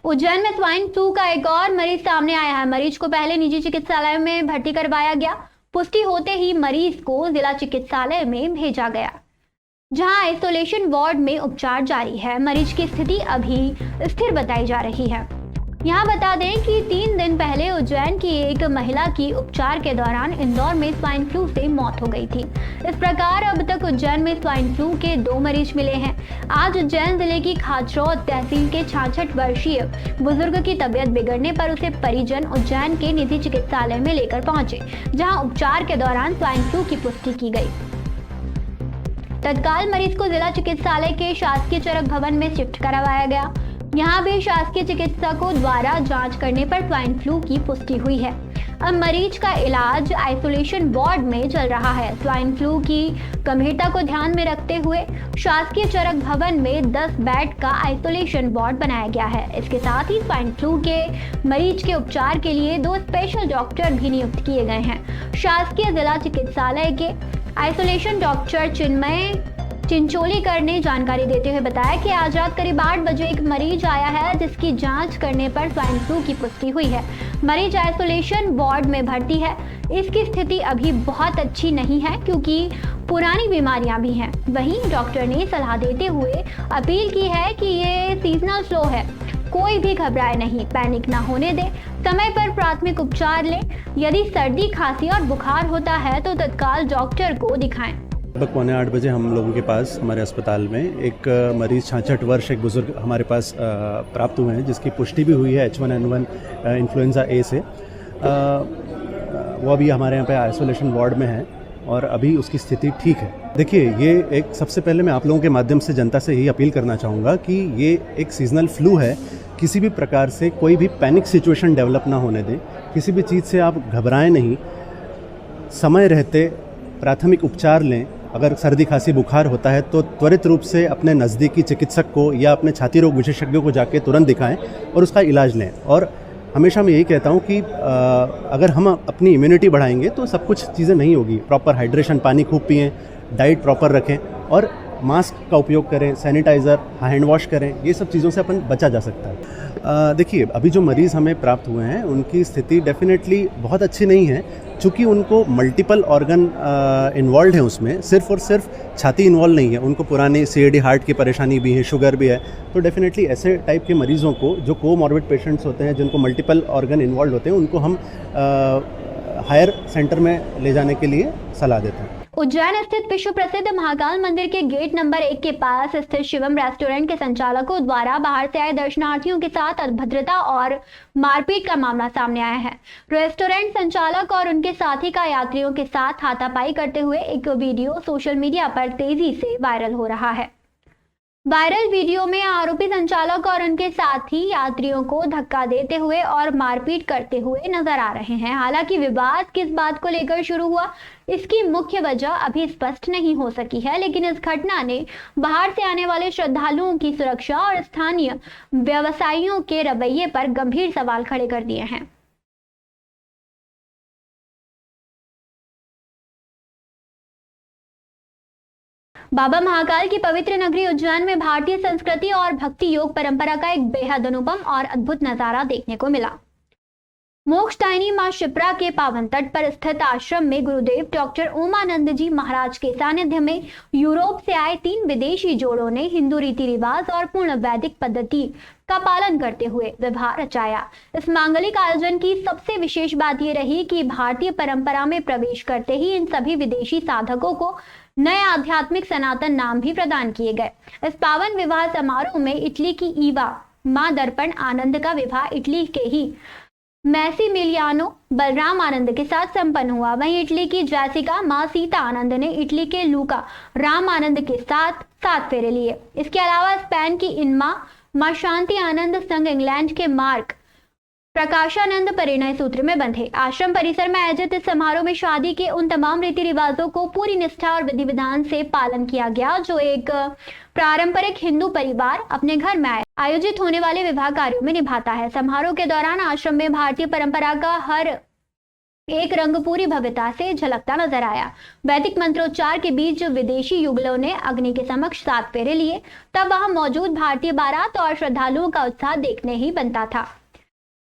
उज्जैन में swine flu का एक और मरीज सामने आया है। मरीज को पहले निजी चिकित्सालय में भर्ती करवाया गया। पुष्टि होते ही मरीज को जिला चिकित्सालय में भेजा गया, जहां आइसोलेशन वार्ड में उपचार जारी है। मरीज की स्थिति अभी स्थिर बताई जा रही है। यहाँ बता दें कि 3 दिन पहले उज्जैन की एक महिला की उपचार के दौरान इंदौर में स्वाइन फ्लू से मौत हो गई थी। इस प्रकार अब तक उज्जैन में स्वाइन फ्लू के 2 मरीज मिले हैं। आज उज्जैन जिले की खाचरौद तहसील के 66 वर्षीय बुजुर्ग की तबीयत बिगड़ने पर उसे परिजन उज्जैन के निजी चिकित्सालय में लेकर पहुंचे, जहाँ उपचार के दौरान स्वाइन फ्लू की पुष्टि की गई। तत्काल मरीज को जिला चिकित्सालय के शासकीय चरक भवन में शिफ्ट करवाया गया। यहाँ भी शासकीय चिकित्सकों द्वारा जांच करने पर स्वाइन फ्लू की पुष्टि हुई है। अब मरीज का इलाज आइसोलेशन वार्ड में चल रहा है। स्वाइन फ्लू की गंभीरता को ध्यान में रखते हुए शासकीय चरक भवन में 10 बेड का आइसोलेशन वार्ड बनाया गया है। इसके साथ ही स्वाइन फ्लू के मरीज के उपचार के लिए 2 स्पेशल डॉक्टर भी नियुक्त किए गए हैं। शासकीय जिला चिकित्सालय के आइसोलेशन डॉक्टर चिन्मय चिंचोलीकर ने जानकारी देते हुए बताया कि आज रात करीब 8 बजे एक मरीज आया है, जिसकी जांच करने पर स्वाइन फ्लू की पुष्टि हुई है। मरीज आइसोलेशन वार्ड में भर्ती है। इसकी स्थिति अभी बहुत अच्छी नहीं है, क्योंकि पुरानी बीमारियां भी हैं। वहीं डॉक्टर ने सलाह देते हुए अपील की है कि ये सीजनल फ्लू है, कोई भी घबराए नहीं, पैनिक ना होने दे, समय पर प्राथमिक उपचार लें। यदि सर्दी, खांसी और बुखार होता है तो तत्काल डॉक्टर को दिखाएं। लगभग 7:45 बजे हम लोगों के पास हमारे अस्पताल में एक मरीज़ 66 वर्ष एक बुज़ुर्ग हमारे पास प्राप्त हुए हैं, जिसकी पुष्टि भी हुई है H1N1 इन्फ्लुएंजा ए से। वो अभी हमारे यहाँ पे आइसोलेशन वार्ड में है और अभी उसकी स्थिति ठीक है। देखिए, ये एक सबसे पहले मैं आप लोगों के माध्यम से जनता से यही अपील करना चाहूँगा कि ये एक सीजनल फ्लू है। किसी भी प्रकार से कोई भी पैनिक सिचुएशन डेवलप ना होने दें। किसी भी चीज़ से आप घबराएं नहीं, समय रहते प्राथमिक उपचार लें। अगर सर्दी, खांसी, बुखार होता है तो त्वरित रूप से अपने नज़दीकी चिकित्सक को या अपने छाती रोग विशेषज्ञों को जाके तुरंत दिखाएं और उसका इलाज लें। और हमेशा मैं यही कहता हूं कि अगर हम अपनी इम्यूनिटी बढ़ाएंगे तो सब कुछ चीज़ें नहीं होगी। प्रॉपर हाइड्रेशन, पानी खूब पिएं, डाइट प्रॉपर रखें और मास्क का उपयोग करें, सैनिटाइज़र, हैंड वॉश करें। ये सब चीज़ों से अपन बचा जा सकता है। देखिए, अभी जो मरीज़ हमें प्राप्त हुए हैं उनकी स्थिति डेफिनेटली बहुत अच्छी नहीं है, चूँकि उनको मल्टीपल ऑर्गन इन्वॉल्व है। उसमें सिर्फ और सिर्फ छाती इन्वॉल्व नहीं है, उनको पुरानी CAD हार्ट की परेशानी भी है, शुगर भी है। तो डेफिनेटली ऐसे टाइप के मरीज़ों को, जो कोमॉर्बिड पेशेंट्स होते हैं, जिनको मल्टीपल ऑर्गन इन्वॉल्व होते हैं, उनको हम हायर सेंटर में ले जाने के लिए सलाह देते हैं। उज्जैन स्थित विश्व प्रसिद्ध महाकाल मंदिर के गेट नंबर 1 के पास स्थित शिवम रेस्टोरेंट के संचालकों द्वारा बाहर से आए दर्शनार्थियों के साथ अभद्रता और मारपीट का मामला सामने आया है। रेस्टोरेंट संचालक और उनके साथी का यात्रियों के साथ हाथापाई करते हुए एक वीडियो सोशल मीडिया पर तेजी से वायरल हो रहा है। वायरल वीडियो में आरोपी संचालक और उनके साथी यात्रियों को धक्का देते हुए और मारपीट करते हुए नजर आ रहे हैं। हालांकि विवाद किस बात को लेकर शुरू हुआ, इसकी मुख्य वजह अभी स्पष्ट नहीं हो सकी है, लेकिन इस घटना ने बाहर से आने वाले श्रद्धालुओं की सुरक्षा और स्थानीय व्यवसायियों के रवैये पर गंभीर सवाल खड़े कर दिए हैं। बाबा महाकाल की पवित्र नगरी उज्जैन में भारतीय संस्कृति और भक्ति योग परंपरा का एक बेहद अनुपम और अद्भुत नजारा देखने को मिला। मोक्षदायिनी मां शिप्रा के पावन तट पर स्थित आश्रम में गुरुदेव डॉक्टर ओमानंद जी महाराज के सानिध्य में यूरोप से आए 3 विदेशी जोड़ों ने हिंदू रीति रिवाज और पूर्ण वैदिक पद्धति का पालन करते हुए विवाह रचाया। इस मांगलिक आयोजन की सबसे विशेष बात यह रही कि भारतीय परंपरा में प्रवेश करते ही इन सभी विदेशी साधकों को नए आध्यात्मिक सनातन नाम भी प्रदान किए गए। इस पावन विवाह समारोह में इटली की ईवा मां दर्पण आनंद का विवाह इटली के ही मैसिमिलियानो बलराम आनंद के साथ संपन्न हुआ। वहीं इटली की जैसिका मां सीता आनंद ने इटली के लूका राम आनंद के साथ 7 फेरे लिए। इसके अलावा स्पेन की इनमा मां शांति आनंद संग इंग्लैंड के मार्क प्रकाशानंद परिणय सूत्र में बंधे। आश्रम परिसर में आयोजित इस समारोह में शादी के उन तमाम रीति रिवाजों को पूरी निष्ठा और विधि विधान से पालन किया गया जो एक पारंपरिक हिंदू परिवार अपने घर में आयोजित होने वाले विवाह कार्यों में निभाता है। समारोह के दौरान आश्रम में भारतीय परंपरा का हर एक रंग पूरी भव्यता से झलकता नजर आया। वैदिक मंत्रोच्चार के बीच विदेशी युगलों ने अग्नि के समक्ष 7 फेरे लिए। तब वहां मौजूद भारतीय बारात और श्रद्धालुओं का उत्साह देखने ही बनता था।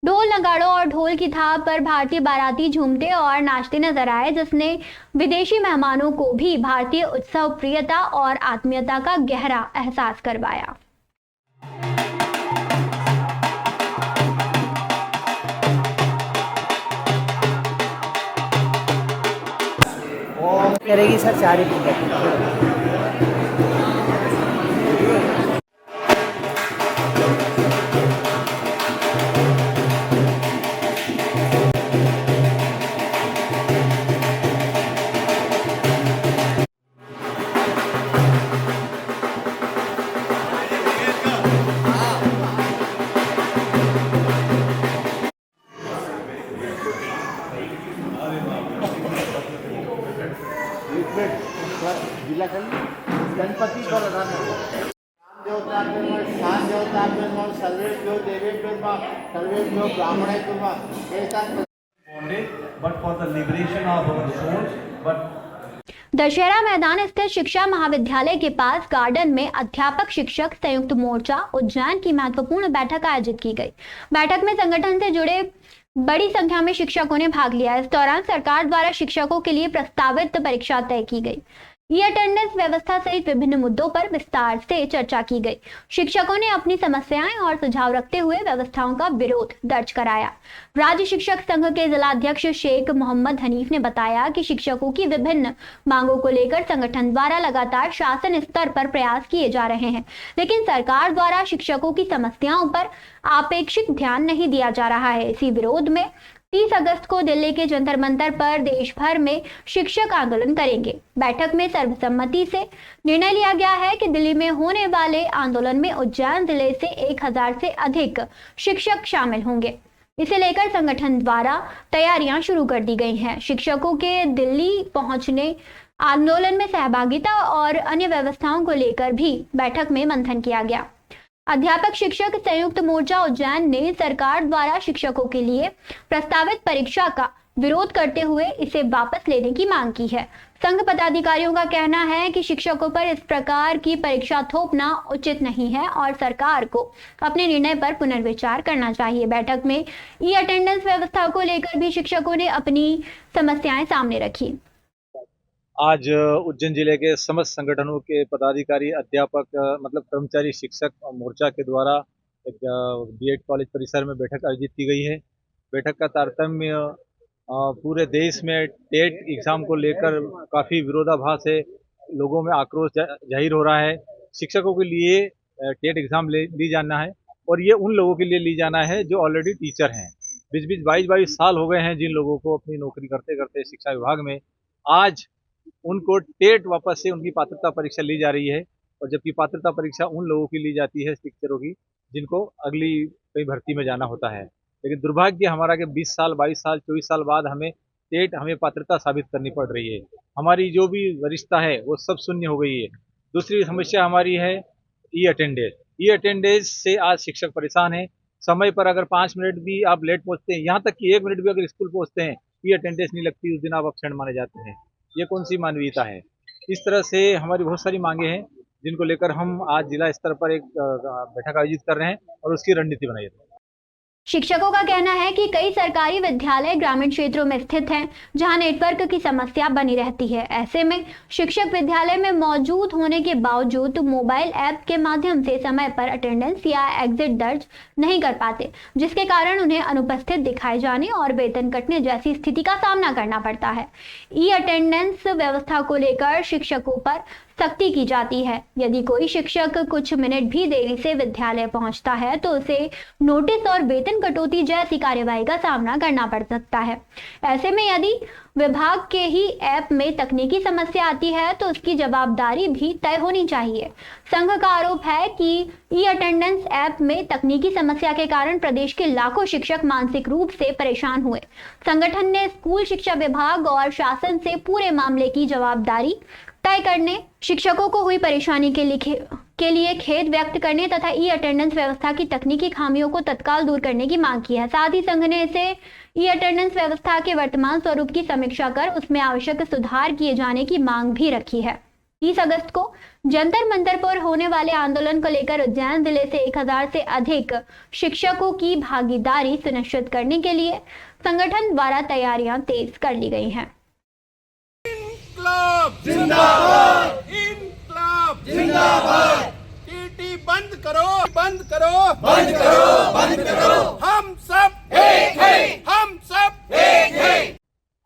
ढोल नगाड़ों और ढोल की थाप पर भारतीय बाराती झूमते और नाचते नजर आए, जिसने विदेशी मेहमानों को भी भारतीय उत्सव प्रियता और आत्मीयता का गहरा एहसास करवाया। करेगी सर 4 ही मिनट। जिला गणपति को लगाना स्थान देवता सर्वेभ्यो देवेभ्यो सर्वेभ्यो ब्राह्मणेभ्यो but for the liberation of our souls, but Dussehra मैदान स्थित शिक्षा महाविद्यालय के पास गार्डन में अध्यापक शिक्षक संयुक्त मोर्चा उज्जैन की महत्वपूर्ण बैठक आयोजित की गई। बैठक में संगठन से जुड़े बड़ी संख्या में शिक्षकों ने भाग लिया। इस दौरान सरकार द्वारा शिक्षकों के लिए प्रस्तावित परीक्षा तय की गई। ई अटेंडेंस व्यवस्था सहित विभिन्न मुद्दों पर विस्तार से चर्चा की गई। शिक्षकों ने अपनी समस्याएं और सुझाव रखते हुए व्यवस्थाओं का विरोध दर्ज कराया। राज्य शिक्षक संघ के जिलाध्यक्ष शेख मोहम्मद हनीफ ने बताया कि शिक्षकों की विभिन्न मांगों को लेकर संगठन द्वारा लगातार शासन स्तर पर प्रयास किए जा रहे हैं, लेकिन सरकार द्वारा शिक्षकों की समस्याओं पर आपेक्षिक ध्यान नहीं दिया जा रहा है। इसी विरोध में 30 अगस्त को दिल्ली के जंतर मंतर पर देश भर में शिक्षक आंदोलन करेंगे। बैठक में सर्वसम्मति से निर्णय लिया गया है कि दिल्ली में होने वाले आंदोलन में उज्जैन जिले से 1000 से अधिक शिक्षक शामिल होंगे। इसे लेकर संगठन द्वारा तैयारियां शुरू कर दी गई हैं। शिक्षकों के दिल्ली पहुंचने, आंदोलन में सहभागिता और अन्य व्यवस्थाओं को लेकर भी बैठक में मंथन किया गया। अध्यापक शिक्षक संयुक्त मोर्चा उज्जैन ने सरकार द्वारा शिक्षकों के लिए प्रस्तावित परीक्षा का विरोध करते हुए इसे वापस लेने की मांग की है। संघ पदाधिकारियों का कहना है कि शिक्षकों पर इस प्रकार की परीक्षा थोपना उचित नहीं है और सरकार को अपने निर्णय पर पुनर्विचार करना चाहिए। बैठक में ई अटेंडेंस व्यवस्था को लेकर भी शिक्षकों ने अपनी समस्याएं सामने रखी। आज उज्जैन जिले के समस्त संगठनों के पदाधिकारी, अध्यापक मतलब कर्मचारी शिक्षक मोर्चा के द्वारा एक बीएड कॉलेज परिसर में बैठक आयोजित की गई है। बैठक का तारतम्य पूरे देश में टेट एग्जाम को लेकर काफ़ी विरोधाभास है, लोगों में आक्रोश जाहिर हो रहा है। शिक्षकों के लिए टेट एग्जाम ली जाना है और ये उन लोगों के लिए ली जाना है जो ऑलरेडी टीचर हैं। 22 साल हो गए हैं जिन लोगों को अपनी नौकरी करते करते शिक्षा विभाग में। आज उनको टेट वापस से उनकी पात्रता परीक्षा ली जा रही है, और जबकि पात्रता परीक्षा उन लोगों की ली जाती है शिक्षकों की जिनको अगली कई भर्ती में जाना होता है। लेकिन दुर्भाग्य हमारा कि 20 साल 22 साल 24 साल बाद हमें पात्रता साबित करनी पड़ रही है। हमारी जो भी वरिष्ठता है वो सब शून्य हो गई है। दूसरी समस्या हमारी है ई अटेंडेंस। ई अटेंडेंस से आज शिक्षक परेशान है। समय पर अगर 5 मिनट भी आप लेट पहुँचते हैं, यहाँ तक कि 1 मिनट भी अगर स्कूल पहुँचते हैं, ई अटेंडेंस नहीं लगती, उस दिन आप अपसेंट माने जाते हैं। ये कौन सी मानवीयता है? इस तरह से हमारी बहुत सारी मांगे हैं जिनको लेकर हम आज जिला स्तर पर एक बैठक आयोजित कर रहे हैं और उसकी रणनीति बनाई है। शिक्षकों का कहना है कि कई सरकारी विद्यालय ग्रामीण क्षेत्रों में स्थित हैं, जहां नेटवर्क की समस्या बनी रहती है। ऐसे में शिक्षक विद्यालय में मौजूद होने के बावजूद मोबाइल ऐप के माध्यम से समय पर अटेंडेंस या एग्जिट दर्ज नहीं कर पाते, जिसके कारण उन्हें अनुपस्थित दिखाए जाने और वेतन कटने जैसी स्थिति का सामना करना पड़ता है। ई अटेंडेंस व्यवस्था को लेकर शिक्षकों पर सख्ती की जाती है। यदि कोई शिक्षक कुछ मिनट भी देरी से विद्यालय पहुंचता है तो उसे नोटिस और वेतन कटौती जैसी कार्यवाही का सामना करना पड़ सकता है। ऐसे में यदि विभाग के ही ऐप में तकनीकी समस्या आती है तो उसकी जवाबदारी भी तय होनी चाहिए। संघ का आरोप है कि ई अटेंडेंस ऐप में तकनीकी समस्या के कारण प्रदेश के लाखों शिक्षक मानसिक रूप से परेशान हुए। संगठन ने स्कूल शिक्षा विभाग और शासन से पूरे मामले की जवाबदारी तय करने, शिक्षकों को हुई परेशानी के लिए खेद व्यक्त करने तथा ई अटेंडेंस व्यवस्था की तकनीकी खामियों को तत्काल दूर करने की मांग की है। साथ ही संघ ने इसे ई अटेंडेंस व्यवस्था के वर्तमान स्वरूप की समीक्षा कर उसमें आवश्यक सुधार किए जाने की मांग भी रखी है। 30 अगस्त को जंतर मंतर पर होने वाले आंदोलन को लेकर उज्जैन जिले से 1000 से अधिक शिक्षकों की भागीदारी सुनिश्चित करने के लिए संगठन द्वारा तैयारियां तेज कर ली गई हैं। इनकलाब जिंदाबाद, इनकलाब जिंदाबाद। टीटी बंद करो, बंद करो, बंद करो, बंद करो। हम सब एक हैं, हम सब एक हैं।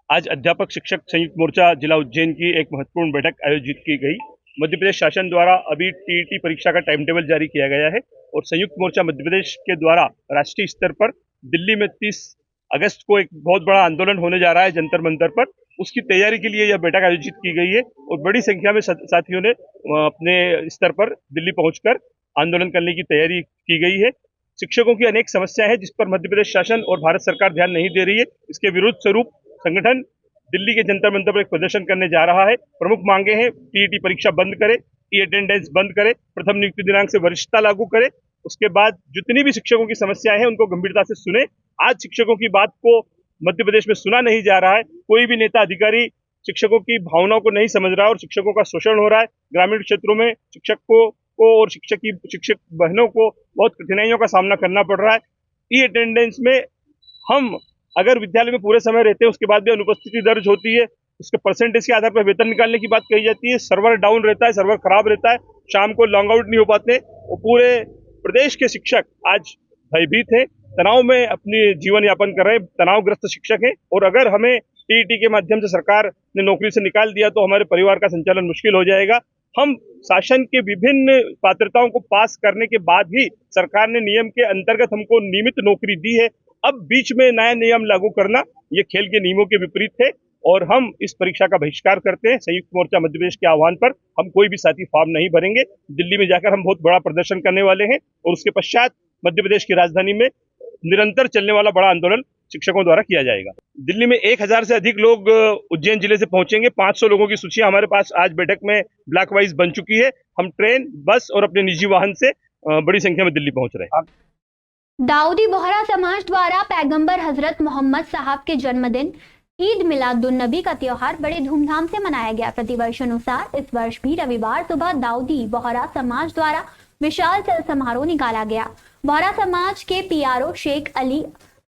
आज अध्यापक शिक्षक संयुक्त मोर्चा जिला उज्जैन की एक महत्वपूर्ण बैठक आयोजित की गई। मध्य प्रदेश शासन द्वारा अभी टीईटी परीक्षा का टाइम टेबल जारी किया गया है और संयुक्त मोर्चा मध्य प्रदेश के द्वारा राष्ट्रीय स्तर पर दिल्ली में 30 अगस्त को एक बहुत बड़ा आंदोलन होने जा रहा है जंतर मंतर पर। उसकी तैयारी के लिए यह बैठक आयोजित की गई है और बड़ी संख्या में साथियों ने अपने स्तर पर दिल्ली पहुंचकर आंदोलन करने की तैयारी की गई है। शिक्षकों की अनेक समस्याएं हैं जिस पर मध्य प्रदेश शासन और भारत सरकार ध्यान नहीं दे रही है। इसके विरुद्ध स्वरूप संगठन दिल्ली के जंतर मंतर पर एक प्रदर्शन करने जा रहा है। प्रमुख मांगे हैं टीईटी परीक्षा बंद करे, ई अटेंडेंस बंद करे, प्रथम नियुक्ति दिनांक से वरिष्ठता लागू करे। उसके बाद जितनी भी शिक्षकों की समस्याएं हैं उनको गंभीरता से सुने। आज शिक्षकों की बात को मध्य प्रदेश में सुना नहीं जा रहा है। कोई भी नेता अधिकारी शिक्षकों की भावनाओं को नहीं समझ रहा है और शिक्षकों का शोषण हो रहा है। ग्रामीण क्षेत्रों में शिक्षकों को और शिक्षक बहनों को बहुत कठिनाइयों का सामना करना पड़ रहा है। ई अटेंडेंस में हम अगर विद्यालय में पूरे समय रहते हैं उसके बाद भी अनुपस्थिति दर्ज होती है, उसके परसेंटेज के आधार पर वेतन निकालने की बात कही जाती है। सर्वर डाउन रहता है, सर्वर खराब रहता है, शाम को लॉन्ग आउट नहीं हो पाते और पूरे प्रदेश के शिक्षक आज भयभीत हैं, तनाव में अपनी जीवन यापन कर रहे हैं, तनावग्रस्त शिक्षक हैं। और अगर हमें टीईटी के माध्यम से सरकार ने नौकरी से निकाल दिया तो हमारे परिवार का संचालन मुश्किल हो जाएगा। हम शासन के विभिन्न पात्रताओं को पास करने के बाद ही सरकार ने नियम के अंतर्गत हमको नियमित नौकरी दी है। अब बीच में नया नियम लागू करना ये खेल के नियमों के विपरीत है और हम इस परीक्षा का बहिष्कार करते हैं। संयुक्त मोर्चा मध्य प्रदेश के आह्वान पर हम कोई भी साथी फॉर्म नहीं भरेंगे। दिल्ली में जाकर हम बहुत बड़ा प्रदर्शन करने वाले हैं और उसके पश्चात मध्य प्रदेश की राजधानी में निरंतर चलने वाला बड़ा आंदोलन शिक्षकों द्वारा किया जाएगा। दिल्ली में 1000 से अधिक लोग उज्जैन जिले से पहुंचेंगे। 500 लोगों की सूची हमारे पास आज बैठक में ब्लॉक वाइज बन चुकी है। हम ट्रेन, बस और अपने निजी वाहन से बड़ी संख्या में दिल्ली पहुंच रहे हैं। दाऊदी बोहरा समाज द्वारा पैगंबर हजरत मोहम्मद साहब के जन्मदिन ईद मिलादुन्नबी का त्योहार बड़े धूमधाम से मनाया गया। प्रतिवर्ष अनुसार इस वर्ष भी रविवार सुबह दाऊदी बोहरा समाज द्वारा विशाल चल समारोह निकाला गया। बोहरा समाज के पीआरओ शेख अली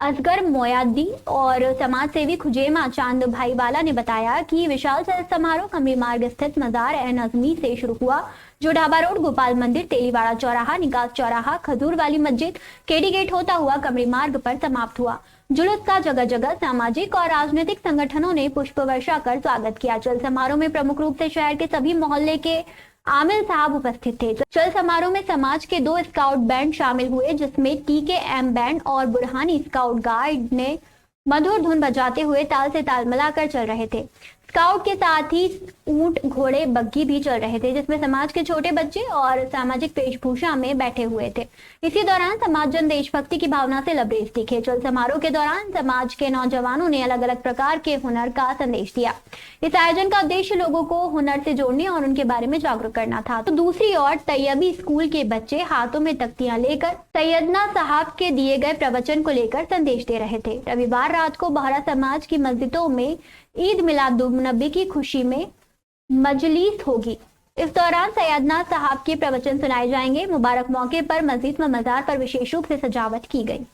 असगर मोयाद्दी और समाज सेवी खुजेमा चांद भाईवाला ने बताया कि विशाल चल समारोह कमरी मार्ग स्थित मजार ए नजमी से शुरू हुआ, जो ढाबा रोड, गोपाल मंदिर, तेलीवाड़ा चौराहा, निकास चौराहा, खजूर वाली मस्जिद, केडी गेट होता हुआ कमरी मार्ग पर समाप्त हुआ। जुलूस का जगह जगह सामाजिक और राजनीतिक संगठनों ने पुष्प वर्षा कर स्वागत किया। चल समारोह में प्रमुख रूप से शहर के सभी मोहल्ले के आमिल साहब उपस्थित थे। चल समारोह में समाज के 2 स्काउट बैंड शामिल हुए, जिसमें TKM बैंड और बुरहानी स्काउट गाइड ने मधुर धुन बजाते हुए ताल से ताल मिलाकर चल रहे थे। स्काउट के साथ ही ऊंट, घोड़े, बग्गी भी चल रहे थे, जिसमें समाज के छोटे बच्चे और सामाजिक वेशभूषा में बैठे हुए थे। इसी दौरान समाजजन देशभक्ति की भावना से लबरेज दिखे। चल समारोह के दौरान समाज के नौजवानों ने अलग अलग प्रकार के हुनर का संदेश दिया। इस आयोजन का उद्देश्य लोगों को हुनर से जोड़ने और उनके बारे में जागरूक करना था। तो दूसरी ओर तैयबी स्कूल के बच्चे हाथों में तख्तियां लेकर सैयदना साहब के दिए गए प्रवचन को लेकर संदेश दे रहे थे। रविवार रात को बोहरा समाज की मस्जिदों में ईद मिलादुन्नबी की खुशी में मजलिस होगी। इस दौरान सैयदना साहब के प्रवचन सुनाए जाएंगे। मुबारक मौके पर मस्जिद व मजार पर विशेष रूप से सजावट की गई।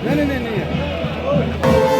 नहीं नहीं नहीं